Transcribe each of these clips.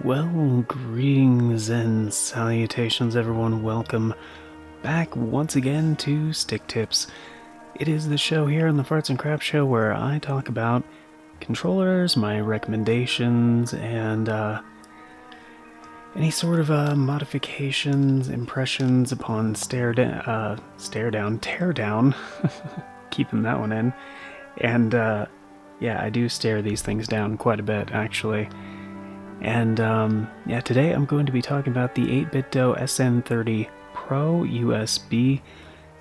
Well, greetings and salutations, everyone. Welcome back once again to Stick Tips. It is the show here on the Farts and Crap Show where I talk about controllers, my recommendations, and any sort of modifications, impressions upon Teardown, keeping that one in. And yeah, I do stare these things down quite a bit, actually. And yeah, today I'm going to be talking about the 8bitdo SN30 Pro USB,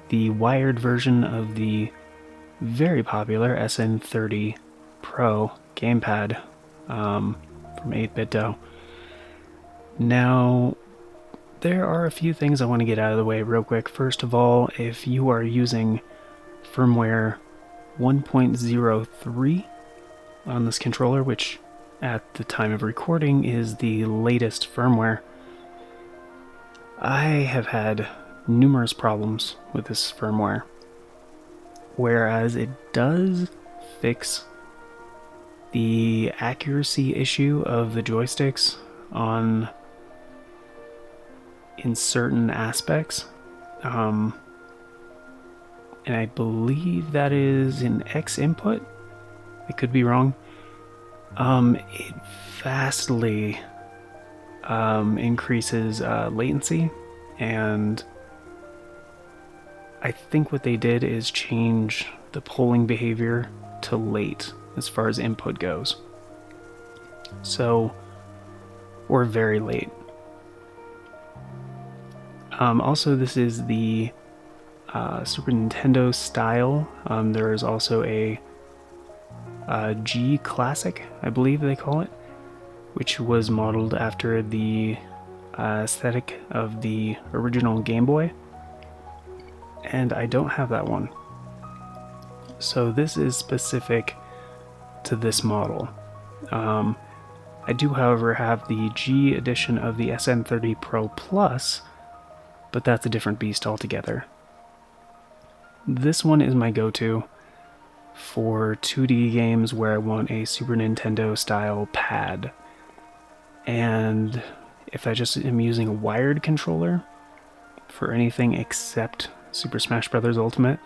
the wired version of the very popular SN30 Pro gamepad from 8bitdo. Now, there are a few things I want to get out of the way real quick. First of all, if you are using firmware 1.03 on this controller, which at the time of recording is the latest firmware, I have had numerous problems with this firmware. Whereas it does fix the accuracy issue of the joysticks in certain aspects, and I believe that is in X input. I could be wrong. It vastly increases latency, and I think what they did is change the polling behavior to late as far as input goes. So, or very late. Also, this is the Super Nintendo style. There is also a G Classic, I believe they call it, which was modeled after the aesthetic of the original Game Boy, and I don't have that one. So this is specific to this model. I do, however, have the G edition of the SN30 Pro Plus, but that's a different beast altogether. This one is my go-to for 2D games where I want a Super Nintendo style pad. And if I just am using a wired controller for anything except Super Smash Bros. Ultimate,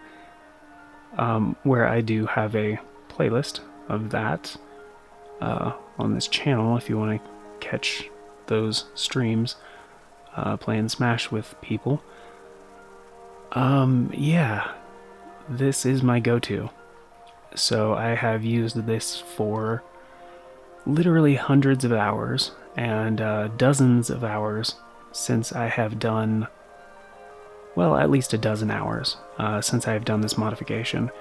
where I do have a playlist of that on this channel if you want to catch those streams playing Smash with people. Yeah, this is my go-to. So I have used this for literally hundreds of hours and dozens of hours since I have done, well, at least a dozen hours since I have done this modification.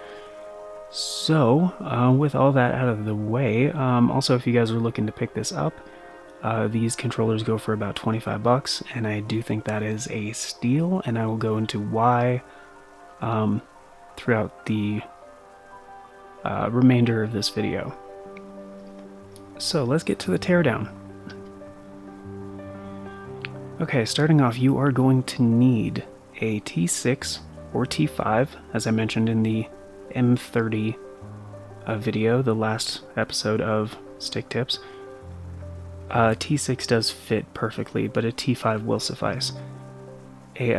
So, with all that out of the way, also if you guys are looking to pick this up, these controllers go for about 25 bucks, and I do think that is a steal, and I will go into why throughout the remainder of this video. So let's get to the teardown. Okay, starting off, you are going to need a T6 or T5, as I mentioned in the M30 video, the last episode of Stick Tips. T6 does fit perfectly, but a T5 will suffice. A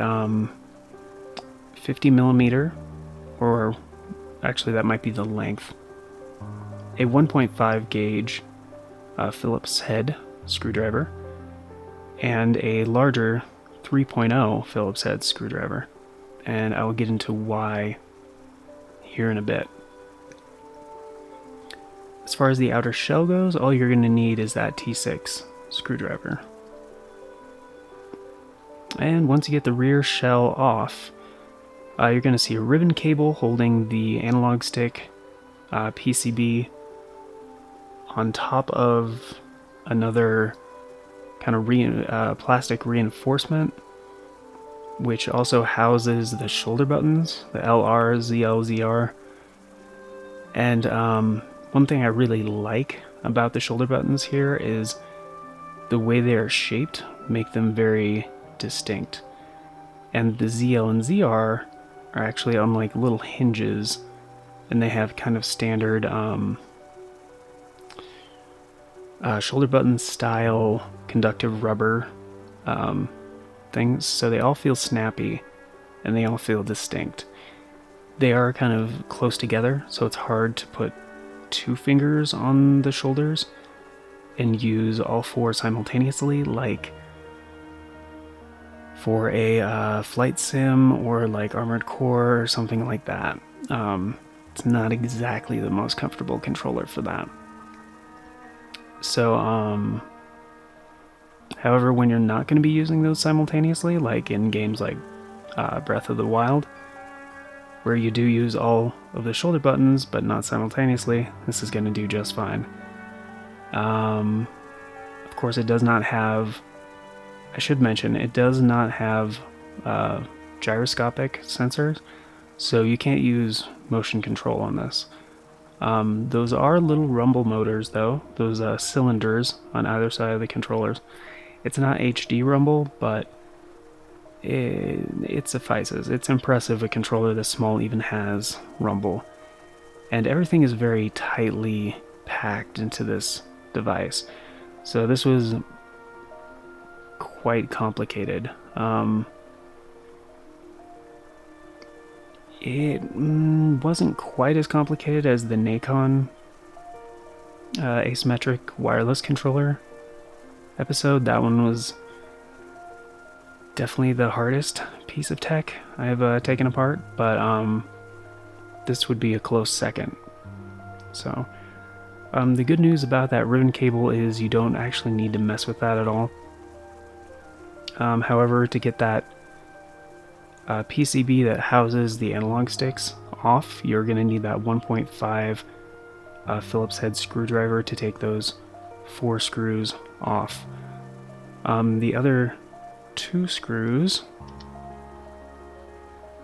50mm, or actually that might be the length, a 1.5 gauge Phillips head screwdriver, and a larger 3.0 Phillips head screwdriver. And I will get into why here in a bit. As far as the outer shell goes, all you're going to need is that T6 screwdriver. And once you get the rear shell off, you're going to see a ribbon cable holding the analog stick PCB on top of another kind of plastic reinforcement, which also houses the shoulder buttons, the LR, ZL, ZR. And one thing I really like about the shoulder buttons here is the way they are shaped make them very distinct. And the ZL and ZR are actually on like little hinges, and they have kind of standard shoulder button style conductive rubber things, so they all feel snappy and they all feel distinct. They are kind of close together, so it's hard to put 2 fingers on the shoulders and use all 4 simultaneously, like for a flight sim or like Armored Core or something like that. It's not exactly the most comfortable controller for that. So, however, when you're not going to be using those simultaneously, like in games like Breath of the Wild, where you do use all of the shoulder buttons but not simultaneously, this is going to do just fine. Of course, it does not have, I should mention, it does not have gyroscopic sensors, so you can't use motion control on this. Those are little rumble motors, though, those cylinders on either side of the controllers. It's not HD rumble, but it suffices. It's impressive a controller this small even has rumble. And everything is very tightly packed into this device. So this was quite complicated. It wasn't quite as complicated as the Nacon asymmetric wireless controller episode. That one was definitely the hardest piece of tech I've taken apart, but this would be a close second. So the good news about that ribbon cable is you don't actually need to mess with that at all. However, to get that PCB that houses the analog sticks off, you're going to need that 1.5 Phillips head screwdriver to take those 4 screws off. The other 2 screws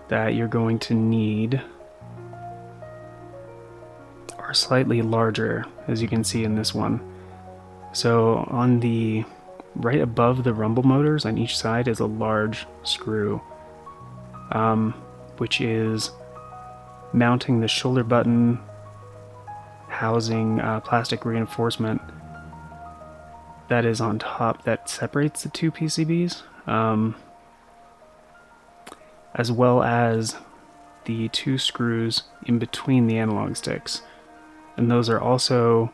that you're going to need are slightly larger, as you can see in this one. So on the right above the rumble motors on each side is a large screw, which is mounting the shoulder button housing plastic reinforcement that is on top that separates the 2 PCBs, as well as the 2 screws in between the analog sticks. And those are also,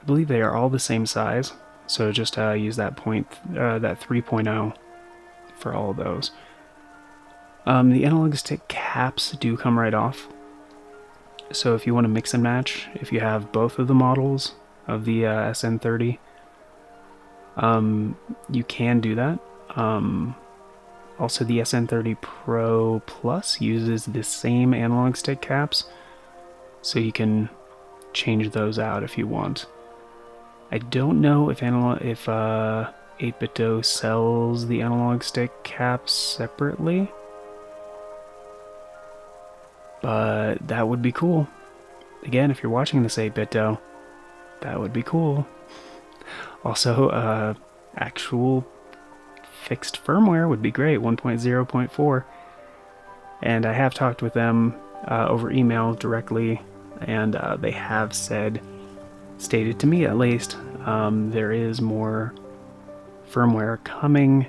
I believe they are all the same size, so just use that 3.0 for all of those. The analog stick caps do come right off, so if you want to mix and match, if you have both of the models of the SN30, you can do that. Also, the SN30 Pro Plus uses the same analog stick caps, so you can change those out if you want. I don't know if 8bitdo sells the analog stick caps separately, but that would be cool. Again, if you're watching this 8bitdo, that would be cool. Also, actual fixed firmware would be great, 1.0.4. And I have talked with them over email directly, and they have stated to me at least, there is more firmware coming.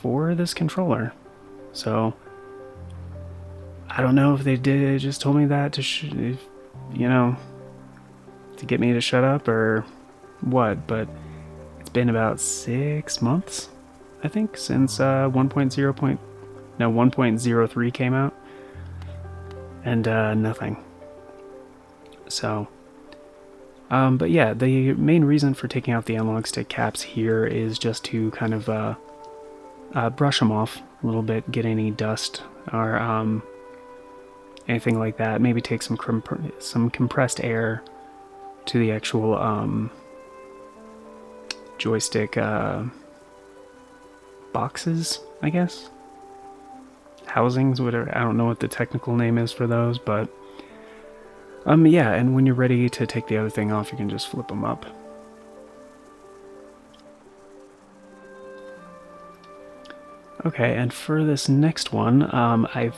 For this controller. So I don't know if they just told me that to get me to shut up or what, but it's been about 6 months, I think, since 1.03 came out, and nothing. So but yeah, the main reason for taking out the analog stick caps here is just to kind of brush them off a little bit, get any dust or anything like that. Maybe take some compressed air to the actual joystick boxes, I guess. Housings, whatever. I don't know what the technical name is for those, but yeah, and when you're ready to take the other thing off, you can just flip them up. Okay, and for this next one, I've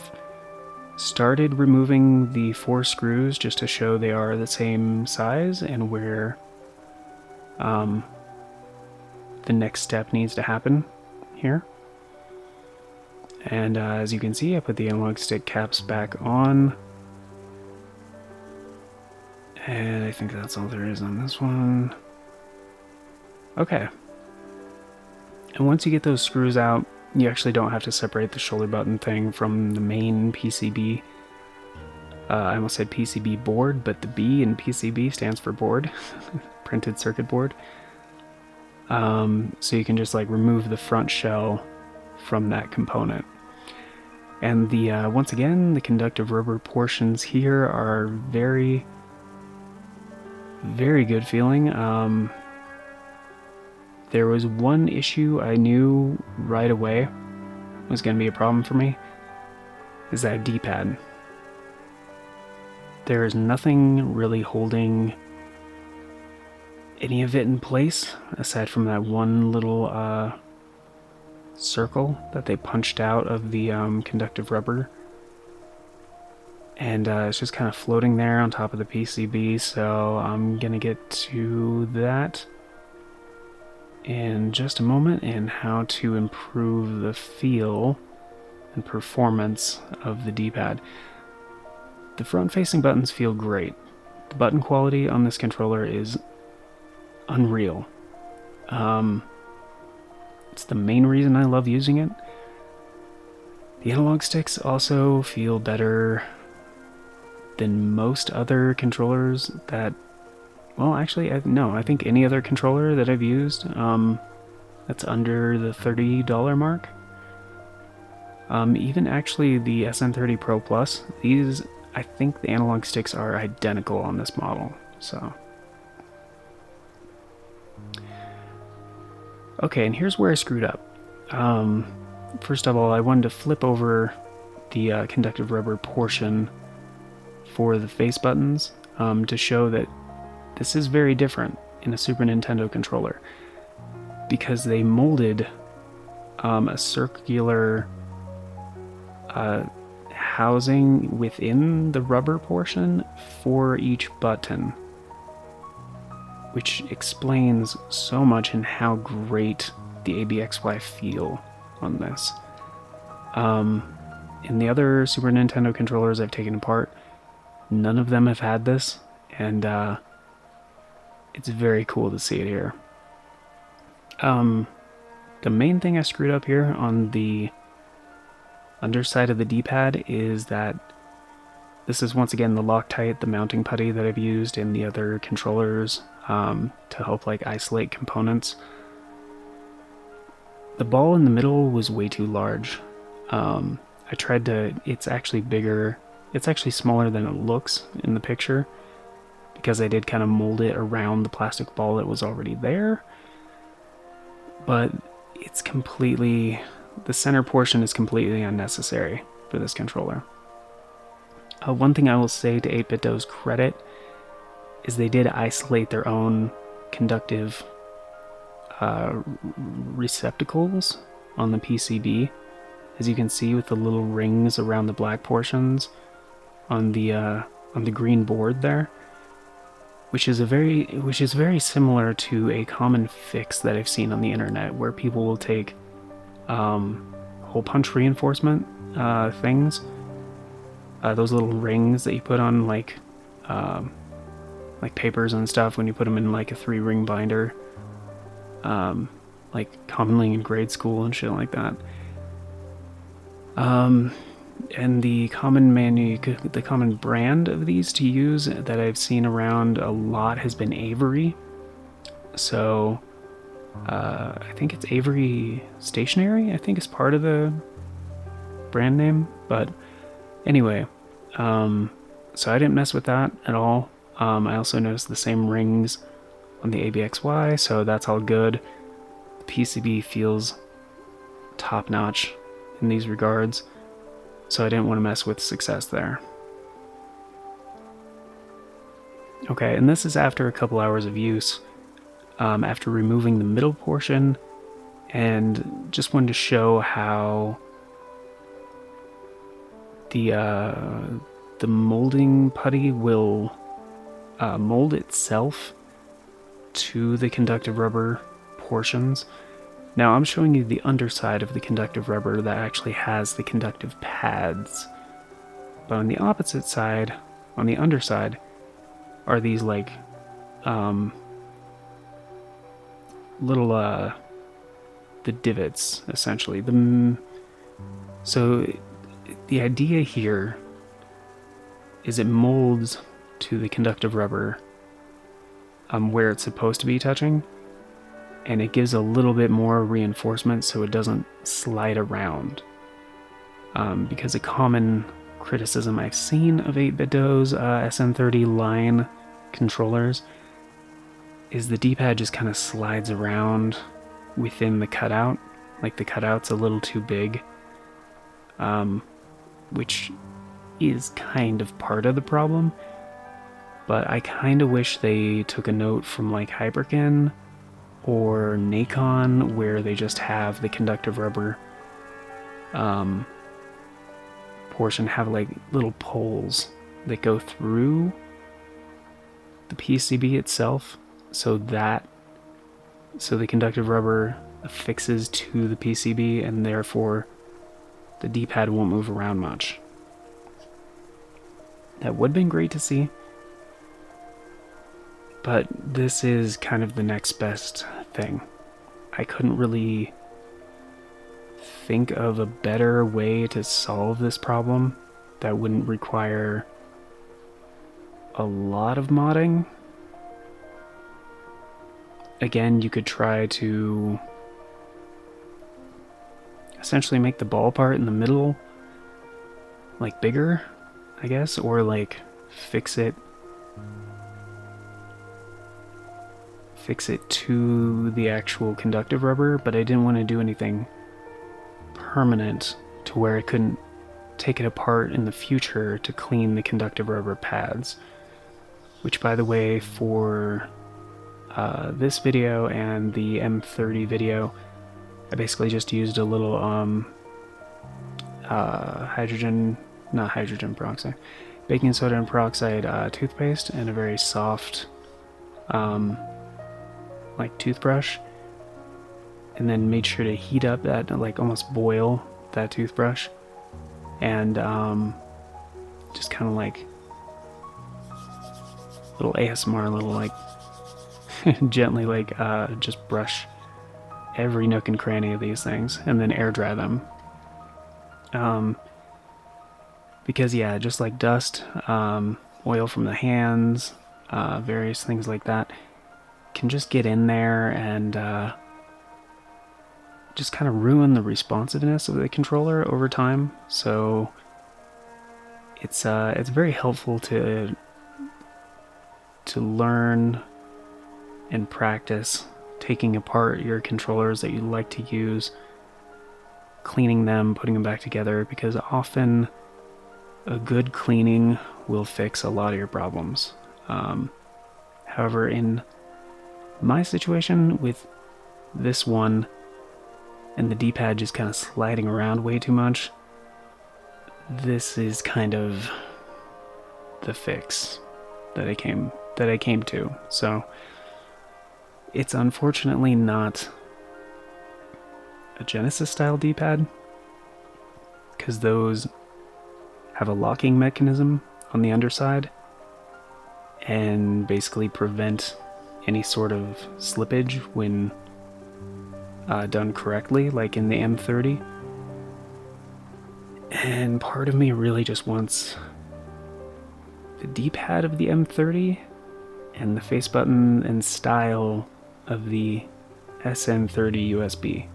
started removing the 4 screws just to show they are the same size and where the next step needs to happen here. And as you can see, I put the analog stick caps back on. And I think that's all there is on this one. Okay. And once you get those screws out, you actually don't have to separate the shoulder button thing from the main PCB. I almost said PCB board, but the B in PCB stands for board, printed circuit board. So you can just like remove the front shell from that component. And the once again, the conductive rubber portions here are very, very good feeling. There was one issue I knew right away was going to be a problem for me, is that D-pad. There is nothing really holding any of it in place, aside from that one little circle that they punched out of the conductive rubber. And it's just kind of floating there on top of the PCB, so I'm going to get to that in just a moment, and how to improve the feel and performance of the D-pad. The front-facing buttons feel great. The button quality on this controller is unreal. It's the main reason I love using it. The analog sticks also feel better than most other controllers that, well, actually, no, I think any other controller that I've used that's under the $30 mark. Even actually the SN30 Pro Plus, these, I think the analog sticks are identical on this model, so. Okay, and here's where I screwed up. First of all, I wanted to flip over the conductive rubber portion for the face buttons to show that this is very different in a Super Nintendo controller, because they molded a circular housing within the rubber portion for each button, which explains so much in how great the ABXY feel on this. In the other Super Nintendo controllers I've taken apart, none of them have had this, and it's very cool to see it here. The main thing I screwed up here on the underside of the D-pad is that this is once again the Loctite, the mounting putty that I've used in the other controllers to help like isolate components. The ball in the middle was way too large. I tried to, it's actually bigger, it's actually smaller than it looks in the picture, because I did kind of mold it around the plastic ball that was already there. But it's completely, the center portion is completely unnecessary for this controller. One thing I will say to 8bitdo's credit is they did isolate their own conductive receptacles on the PCB, as you can see with the little rings around the black portions on the green board there, which is very similar to a common fix that I've seen on the internet, where people will take hole punch reinforcement things, those little rings that you put on like papers and stuff when you put them in like a 3-ring binder, like commonly in grade school and shit like that. And the common brand of these to use that I've seen around a lot has been Avery. So I think it's Avery Stationery, I think is part of the brand name. But anyway, so I didn't mess with that at all. I also noticed the same rings on the ABXY, so that's all good. The PCB feels top-notch in these regards, so I didn't want to mess with success there. Okay, and this is after a couple hours of use, after removing the middle portion, and just wanted to show how the molding putty will mold itself to the conductive rubber portions. Now I'm showing you the underside of the conductive rubber that actually has the conductive pads. But on the opposite side, on the underside, are these like little the divots, essentially. So the idea here is it molds to the conductive rubber where it's supposed to be touching, and it gives a little bit more reinforcement so it doesn't slide around. Because a common criticism I've seen of 8bitdo's SN30 line controllers is the D-pad just kind of slides around within the cutout. Like the cutout's a little too big, which is kind of part of the problem. But I kind of wish they took a note from like Hyperkin or Nacon, where they just have the conductive rubber portion have like little poles that go through the PCB itself, so the conductive rubber affixes to the PCB, and therefore the D-pad won't move around much. That would have been great to see, but this is kind of the next best thing. I couldn't really think of a better way to solve this problem that wouldn't require a lot of modding. Again, you could try to essentially make the ball part in the middle like bigger, I guess, or like fix it to the actual conductive rubber, but I didn't want to do anything permanent to where I couldn't take it apart in the future to clean the conductive rubber pads. Which, by the way, for this baking soda and peroxide toothpaste and a very soft like toothbrush, and then made sure to heat up that, like almost boil that toothbrush, and just kind of like little ASMR, little like gently like just brush every nook and cranny of these things, and then air dry them. Because yeah, just like dust, oil from the hands, various things like that can just get in there and just kind of ruin the responsiveness of the controller over time. So it's very helpful to learn and practice taking apart your controllers that you like to use, cleaning them, putting them back together, because often a good cleaning will fix a lot of your problems. However, in my situation with this one and the D-pad just kind of sliding around way too much, this is kind of the fix that I came to. So it's unfortunately not a Genesis style D-pad, because those have a locking mechanism on the underside and basically prevent any sort of slippage when done correctly, like in the M30. And part of me really just wants the D-pad of the M30 and the face button and style of the SN30 USB,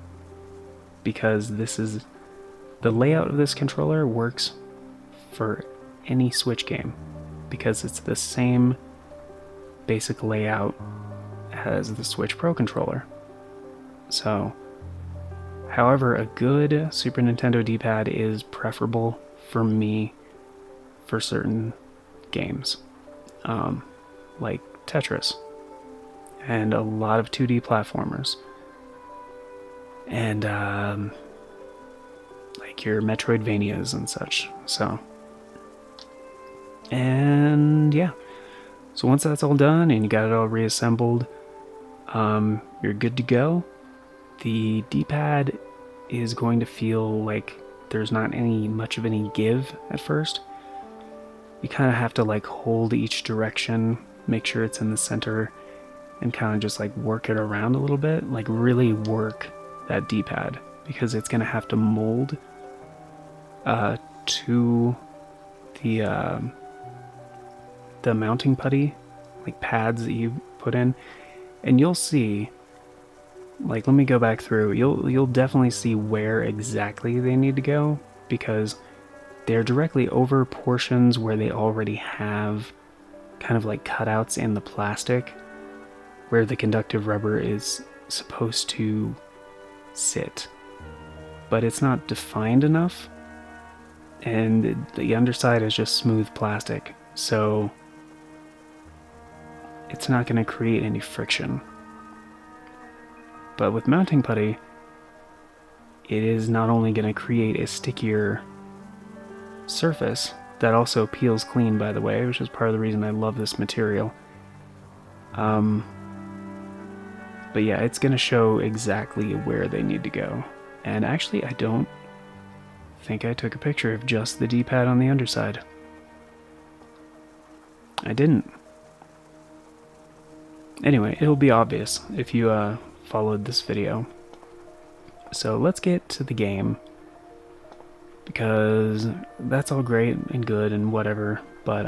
because this is the layout of this controller works for any Switch game, because it's the same basic layout as the Switch Pro controller. So, however, a good Super Nintendo D-pad is preferable for me for certain games, like Tetris and a lot of 2D platformers, and like your Metroidvanias and such. So And yeah, so once that's all done and you got it all reassembled, you're good to go. The D-pad is going to feel like there's not much of any give at first. You kind of have to like hold each direction, make sure it's in the center, and kind of just like work it around a little bit, like really work that D-pad, because it's going to have to mold to the mounting putty, like pads that you put in, and you'll see. Like, let me go back through. You'll definitely see where exactly they need to go, because they're directly over portions where they already have kind of like cutouts in the plastic where the conductive rubber is supposed to sit. But it's not defined enough, and the underside is just smooth plastic, so it's not going to create any friction. But with mounting putty, it is not only going to create a stickier surface that also peels clean, by the way, which is part of the reason I love this material. But yeah, it's going to show exactly where they need to go. And actually, I don't think I took a picture of just the D-pad on the underside. I didn't. Anyway, it'll be obvious if you followed this video. So let's get to the game, because that's all great and good and whatever, but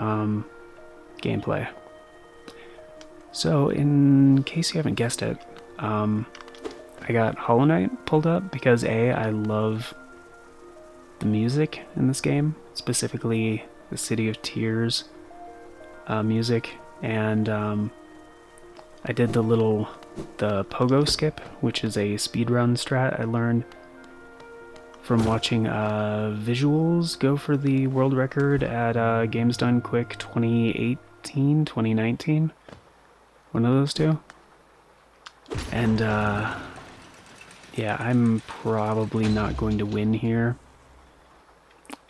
gameplay. So in case you haven't guessed it, I got Hollow Knight pulled up because I love the music in this game, specifically the City of Tears music, and I did the pogo skip, which is a speedrun strat I learned from watching Visuals go for the world record at Games Done Quick 2018, 2019. One of those two. And yeah, I'm probably not going to win here.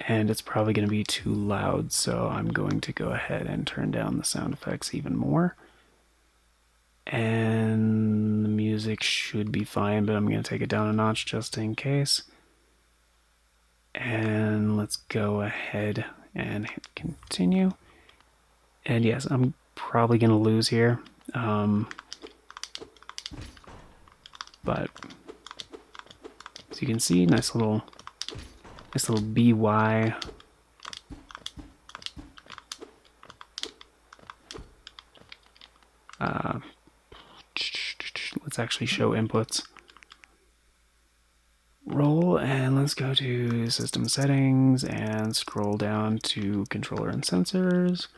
And it's probably going to be too loud, so I'm going to go ahead and turn down the sound effects even more. And the music should be fine, but I'm going to take it down a notch just in case. And let's go ahead and hit continue. And yes, I'm probably going to lose here. But as you can see, nice little BY. Let's actually show inputs. Roll, and let's go to system settings and scroll down to controller and sensors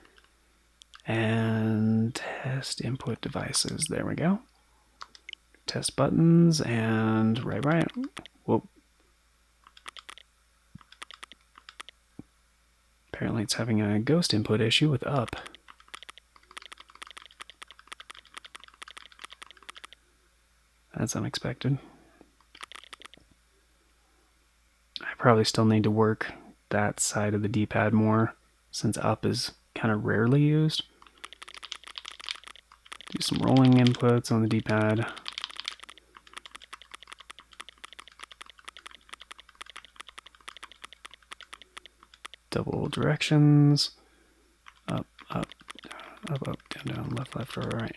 and test input devices. There we go. Test buttons and right. Whoa. Apparently it's having a ghost input issue with up. That's unexpected. I probably still need to work that side of the D-pad more, since up is kind of rarely used. Do some rolling inputs on the D-pad. Double directions. Up, down, left, right.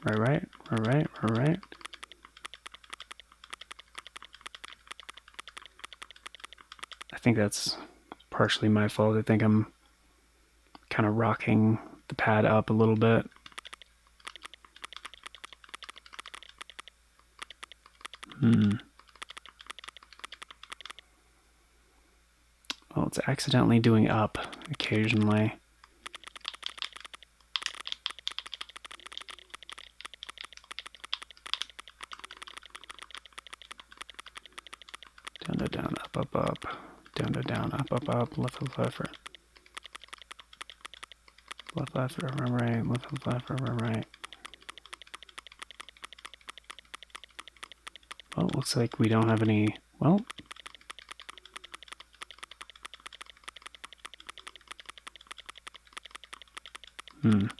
Right. I think that's partially my fault. I think I'm kind of rocking the pad up a little bit. Well, it's accidentally doing up occasionally. Down, up. Down, up, left, left, right, left, right. Well, it looks like we don't have any, well. Looks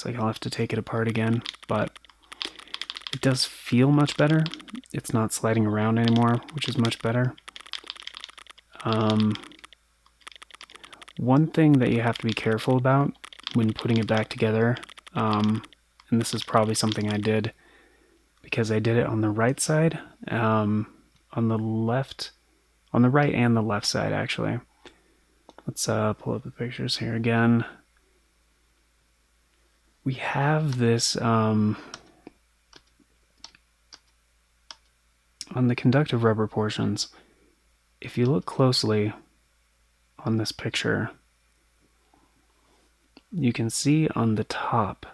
like I'll have to take it apart again, but it does feel much better. It's not sliding around anymore, which is much better. One thing that you have to be careful about when putting it back together, and this is probably something I did because I did it on the right side, on the left, on the right and the left side actually. Let's pull up the pictures here again. We have this on the conductive rubber portions. If you look closely on this picture, you can see on the top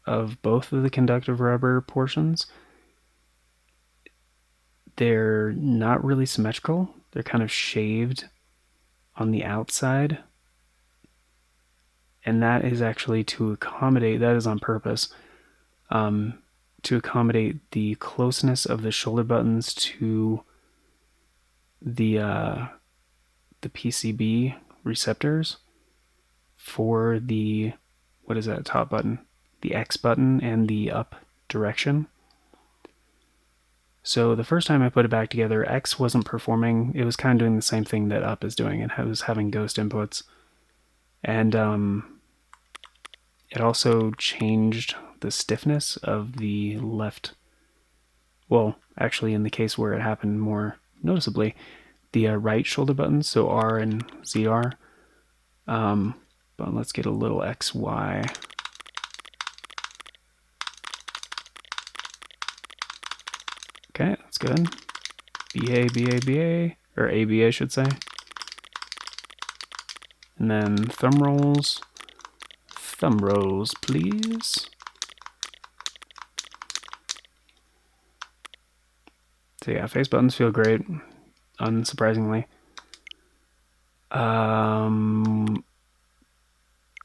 of both of the conductive rubber portions, they're not really symmetrical. They're kind of shaved on the outside. And that is actually to accommodate, that is on purpose, to accommodate the closeness of the shoulder buttons to the PCB receptors for the, what is that top button? The X button and the up direction. So the first time I put it back together, X wasn't performing. It was kind of doing the same thing that up is doing. It was having ghost inputs. And it also changed the stiffness of the left. Well, actually, in the case where it happened more noticeably, the right shoulder buttons, so R and ZR. But let's get a little XY. Okay, that's good. BA, BA, BA, or AB, I should say. And then thumb rolls. Thumb rolls, please. So yeah, face buttons feel great, unsurprisingly.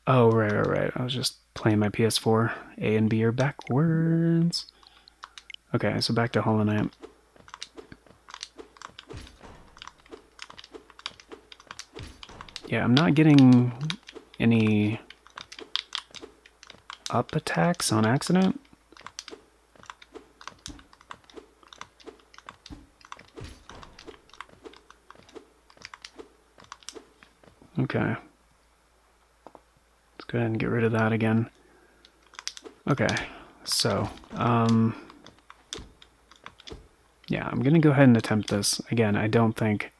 Oh, right. I was just playing my PS4. A and B are backwards. Okay, so back to Hollow Knight. Yeah, I'm not getting any up attacks on accident. Okay. Let's go ahead and get rid of that again. Okay, so, yeah, I'm gonna go ahead and attempt this. Again, I don't think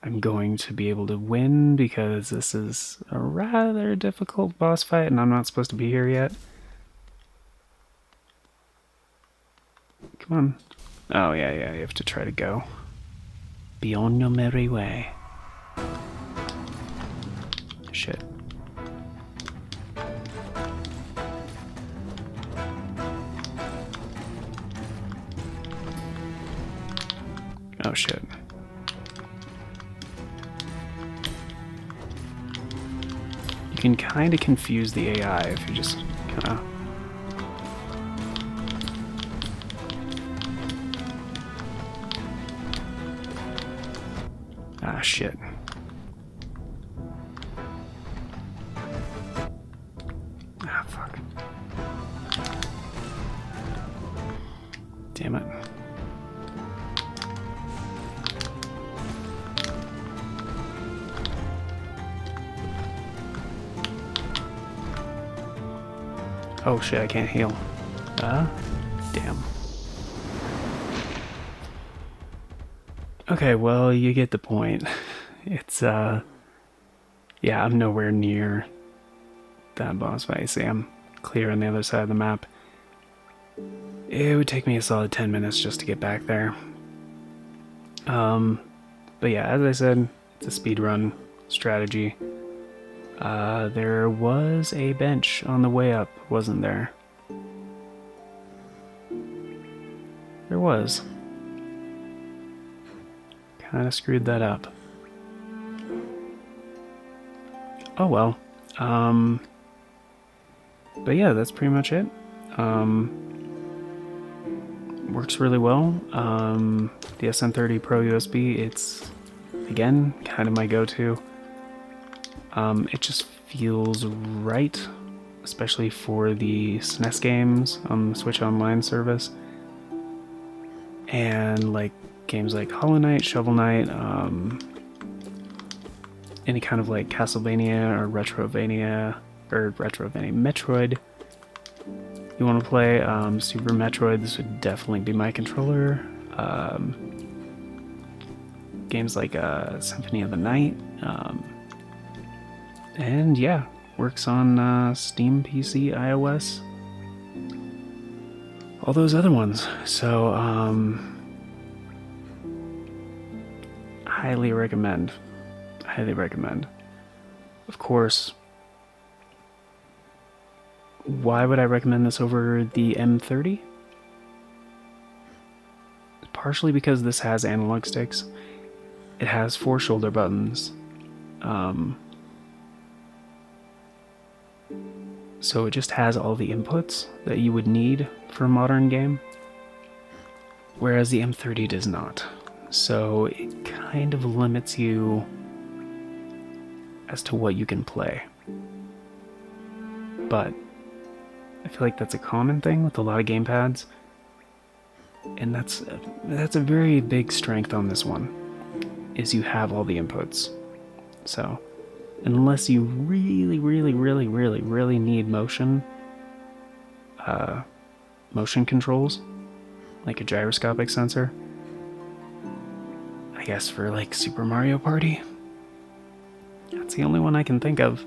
I'm going to be able to win because this is a rather difficult boss fight and I'm not supposed to be here yet. Come on. Oh, yeah, you have to try to go. Be on your merry way. Shit. Oh, shit. You can kind of confuse the AI if you just kind of... Ah, shit. Ah, fuck. Damn it. Oh shit, I can't heal. Damn. Okay, well, you get the point. It's, yeah, I'm nowhere near that boss fight. See, I'm clear on the other side of the map. It would take me a solid 10 minutes just to get back there. But yeah, as I said, it's a speedrun strategy. There was a bench on the way up, wasn't there? There was. Kinda screwed that up. Oh well. But yeah, that's pretty much it. Works really well. The SN30 Pro USB, it's, again, kind of my go-to. It just feels right, especially for the SNES games on the Switch Online service. And like games like Hollow Knight, Shovel Knight, any kind of like Castlevania or Retrovania, Metroid you want to play, Super Metroid, this would definitely be my controller. Games like Symphony of the Night, and yeah, works on Steam, PC, iOS, all those other ones. So highly recommend. Highly recommend. Of course, why would I recommend this over the M30? Partially because this has analog sticks. It has 4 shoulder buttons. So it just has all the inputs that you would need for a modern game. Whereas the M30 does not. So it kind of limits you as to what you can play. But I feel like that's a common thing with a lot of gamepads. And that's a very big strength on this one, is you have all the inputs. So unless you really need motion controls, like a gyroscopic sensor, I guess for like Super Mario Party, that's the only one I can think of.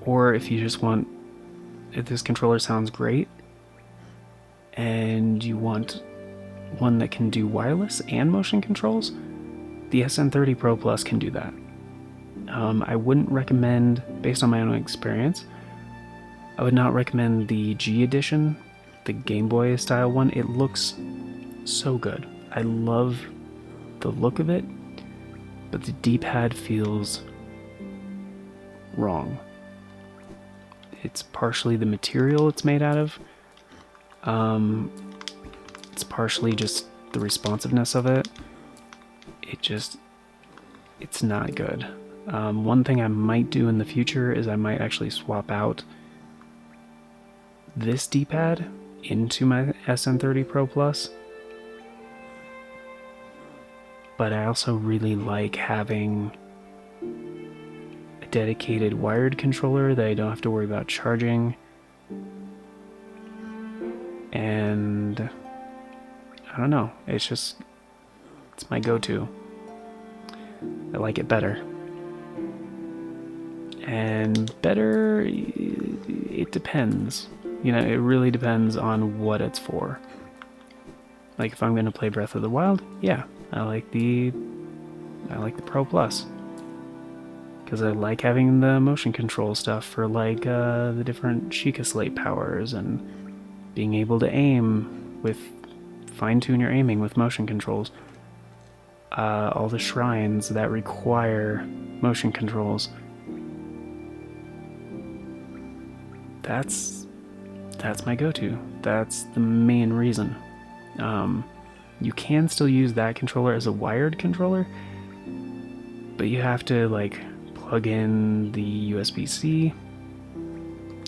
Or if you just want, if this controller sounds great and you want one that can do wireless and motion controls, the SN30 Pro Plus can do that. I wouldn't recommend, based on my own experience, I would not recommend the G Edition, the Game Boy style one. It looks so good. I love the look of it, but the D-pad feels wrong. It's partially the material it's made out of. It's partially just the responsiveness of it. It's not good. One thing I might do in the future is I might actually swap out this D-pad into my SN30 Pro Plus. But I also really like having a dedicated wired controller that I don't have to worry about charging. And I don't know, it's my go-to. I like it better. And better, it depends. You know, it really depends on what it's for. Like if I'm going to play Breath of the Wild, yeah, I like the Pro Plus. Because I like having the motion control stuff for like the different Sheikah Slate powers and being able to aim with, fine-tune your aiming with motion controls. All the shrines that require motion controls. That's my go-to. That's the main reason. You can still use that controller as a wired controller, but you have to like plug in the USB-C.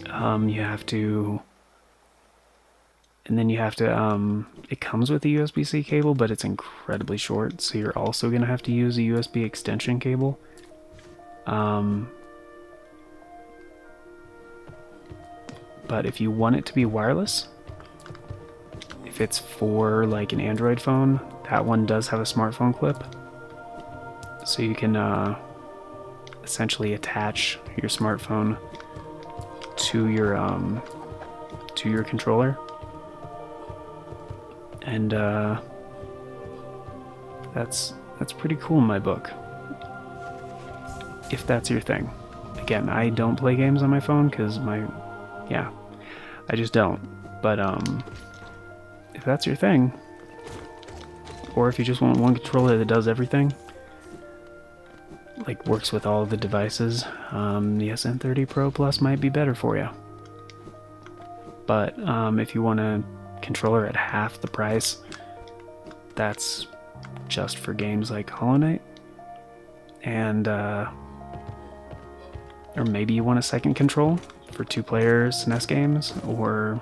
You have to, and then you have to, it comes with a USB-C cable, but it's incredibly short, so you're also going to have to use a USB extension cable. But if you want it to be wireless, if it's for like an Android phone, that one does have a smartphone clip. So you can essentially attach your smartphone to your controller. And that's pretty cool in my book. If that's your thing. Again, I don't play games on my phone because I just don't. But if that's your thing, or if you just want one controller that does everything, like works with all of the devices, the SN30 Pro Plus might be better for you. But if you want a controller at half the price, that's just for games like Hollow Knight, and or maybe you want a second control for 2-player SNES games, or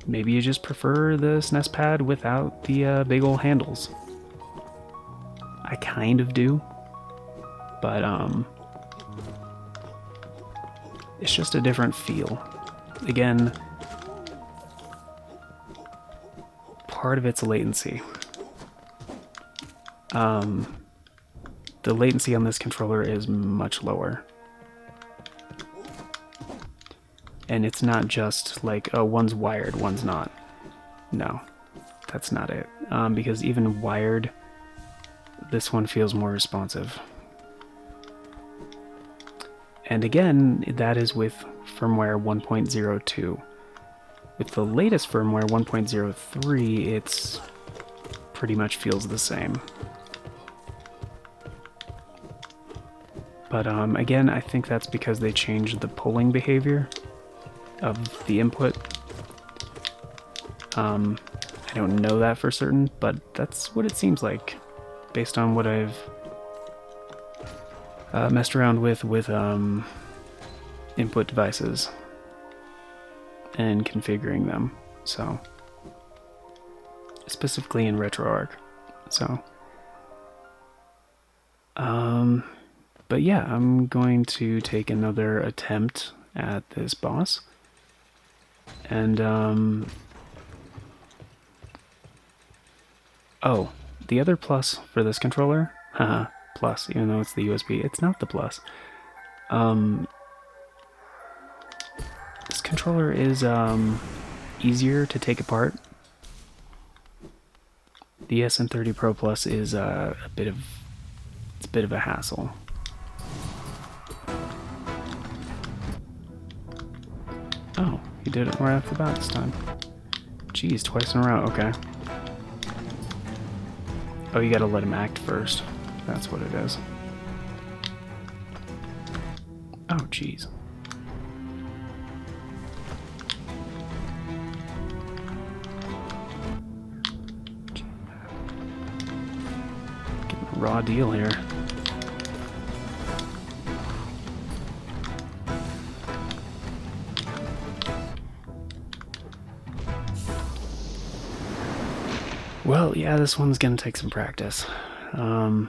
maybe you just prefer the SNES pad without the big ol' handles. I kind of do, but it's just a different feel. Again, part of it's latency. The latency on this controller is much lower. And it's not just like, oh, one's wired, one's not. No, that's not it. Because even wired, this one feels more responsive. And again, that is with firmware 1.02. With the latest firmware 1.03, it's pretty much feels the same. But again, I think that's because they changed the polling behavior of the input. I don't know that for certain, but that's what it seems like based on what I've messed around with input devices and configuring them. So specifically in RetroArch. So but yeah, I'm going to take another attempt at this boss. And oh, the other plus for this controller, haha, plus, even though it's the USB, it's not the plus. This controller is easier to take apart. The SN30 Pro Plus is a bit of a hassle. Oh, he did it right off the bat this time. Jeez, twice in a row, okay. Oh, you gotta let him act first. That's what it is. Oh, jeez. Getting a raw deal here. Well, yeah, this one's gonna take some practice. But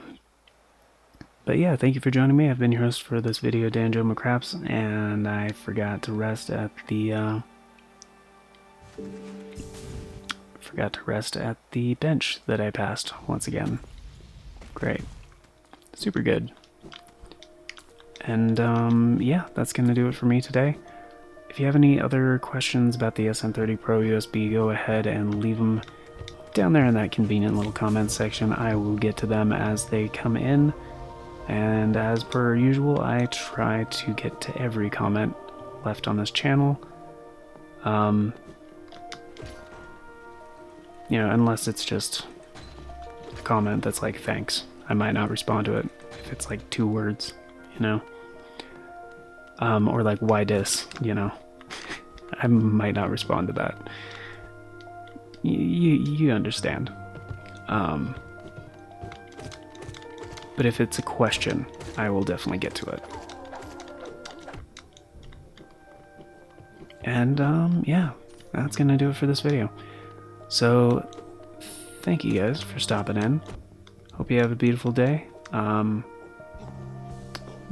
yeah, thank you for joining me. I've been your host for this video, Dan Joe McCraps, and I forgot to rest at the bench that I passed once again. Great, super good. And yeah, that's gonna do it for me today. If you have any other questions about the SN30 Pro USB, go ahead and leave them down there in that convenient little comment section. I will get to them as they come in, and as per usual, I try to get to every comment left on this channel. You know, unless it's just a comment that's like, thanks. I might not respond to it if it's like 2 words, you know? Or like, why dis, you know? I might not respond to that. You understand. But if it's a question, I will definitely get to it. And yeah, that's gonna do it for this video. So thank you guys for stopping in. Hope you have a beautiful day.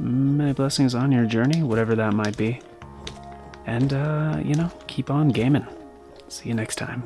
Many blessings on your journey, whatever that might be. And you know, keep on gaming. See you next time.